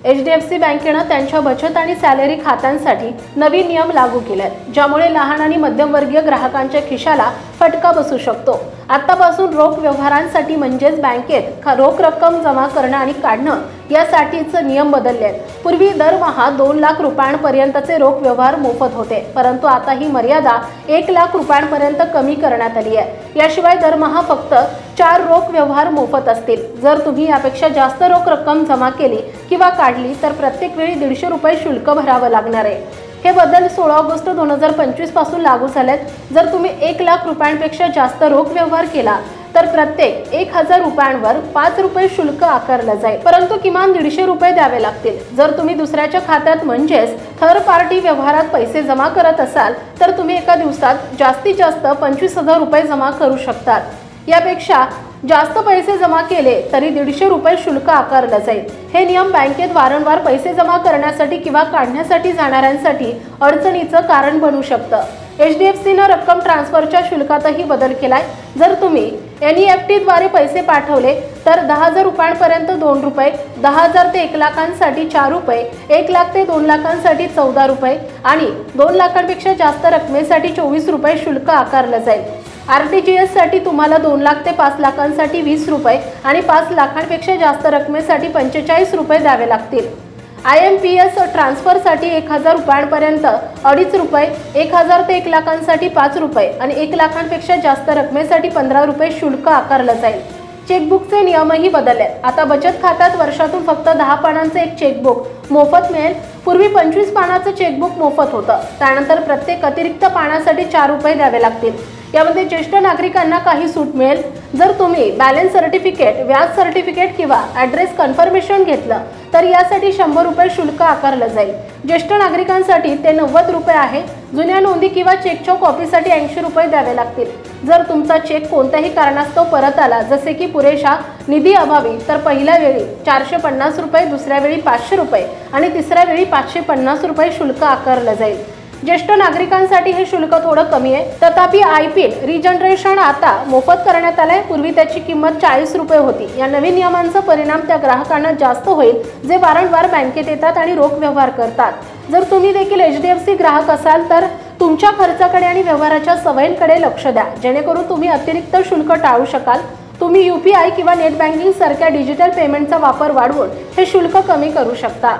HDFC बँकेनं त्यांच्या बचत आणि सॅलरी खात्यांसाठी नवीन नियम लागू केले, ज्यामुळे लहान आणि मध्यमवर्गीय ग्राहकांच्या खिशाला फटका बसू शकतो। आतापासून रोख व्यवहारांसाठी म्हणजेच बँकेत रोख रक्कम जमा करणं आणि काढणं यासाठीचे नियम बदलले आहेत। पूर्वी दरमहा 2 लाख रुपयांपर्यंतचे रोख व्यवहार मोफत होते, परंतु आता ही मर्यादा 1 लाख रुपयांपर्यंत कमी करण्यात आली आहे। याशिवाय दरमहा फक्त 4 रोख व्यवहार मोफत असतील। जर तुम्ही यापेक्षा जास्त रोख रक्कम जमा केली किंवा काढली तर प्रत्येक वेळी 150 रुपये शुल्क भरावं लागणार आहे। हे बदल 16 ऑगस्ट 2025 पासून लागू झालेत। जर तुम्ही 1 लाख रुपयांपेक्षा जास्त रोख व्यवहार केला तर प्रत्येक 1000 रुपयांवर 5 रुपये शुल्क आकारलं जाईल, परंतु किमान 150 रुपये द्यावे लागतील। जर तुम्ही दुसऱ्याच्या खात्यात म्हणजेच थर्ड पार्टी व्यवहारात पैसे जमा करत असाल तर तुम्ही एका दिवसात जास्तीत जास्त 25,000 रुपये जमा करू शकतात। यापेक्षा जास्त पैसे जमा केले तरी 150 रुपये शुल्क आकारलं जाईल। हे नियम बँकेत वारंवार पैसे जमा करण्यासाठी किंवा काढण्यासाठी जाणाऱ्यांसाठी अडचणीचं कारण बनू शकतं। HDFCनं रक्कम ट्रान्सफरच्या शुल्कातही बदल केलाय। जर तुम्ही NEFT द्वारे पैसे पाठवले तर 10,000 रुपयांपर्यंत 2 रुपये, 10,000 ते 1 लाखांसाठी 4 रुपये, 1 लाख ते 2 लाखांसाठी 14 रुपये आणि 2 लाखांपेक्षा जास्त रकमेसाठी 24 रुपये शुल्क आकारलं जाईल। RTGS साठी तुम्हाला 2 लाख ते 5 लाखांसाठी 20 रुपये आणि 5 लाखांपेक्षा जास्त रकमेसाठी 45 रुपये द्यावे लागतील। IMPS ट्रान्सफरसाठी 1000 रुपयांपर्यंत 2.5 रुपये, 1000 ते 1 लाखांसाठी 5 रुपये आणि 1 लाखांपेक्षा जास्त रकमेसाठी 15 रुपये शुल्क आकारलं जाईल। चेकबुकचे नियमही बदललेत। आता बचत खात्यात वर्षातून फक्त 10 पानांचे एक चेकबुक मोफत मिळेल। पूर्वी 25 पानाचं चेकबुक मोफत होतं, त्यानंतर प्रत्येक अतिरिक्त पानासाठी 4 रुपये द्यावे लागतील। यामध्ये ज्येष्ठ नागरिकांना काही सूट मिळेल। जर तुम्ही बॅलन्स सर्टिफिकेट, व्याज सर्टिफिकेट किंवा ॲड्रेस कन्फर्मेशन घेतलं तर यासाठी 100 रुपये शुल्क आकारलं जाईल। ज्येष्ठ नागरिकांसाठी ते 90 रुपये आहे। जुन्या नोंदी किंवा चेकच्या कॉपीसाठी 80 रुपये द्यावे लागतील। जर तुमचा चेक कोणत्याही कारणास्तव परत आला, जसे की पुरेशा निधी अभावी, तर पहिल्या वेळी 450 रुपये, दुसऱ्या वेळी 500 रुपये आणि तिसऱ्या वेळी 550 रुपये शुल्क आकारलं जाईल। ज्येष्ठ नागरिकांसाठी हे शुल्क थोडं कमी आहे, तथापि IPIN रिजनरेशन आता मोफत करण्यात आलंय। पूर्वी त्याची किंमत 40 रुपये होती। या नवीन नियमांचा परिणाम त्या ग्राहकांना जास्त होईल जे वारंवार बँकेत येतात आणि रोख व्यवहार करतात। जर तुम्ही देखील HDFC ग्राहक असाल तर तुमच्या खर्चाकडे आणि व्यवहाराच्या सवयींकडे लक्ष द्या, जेणेकरून तुम्ही अतिरिक्त शुल्क टाळू शकाल। तुम्ही UPI किंवा नेट बँकिंग सारख्या डिजिटल पेमेंटचा वापर वाढवून हे शुल्क कमी करू शकता।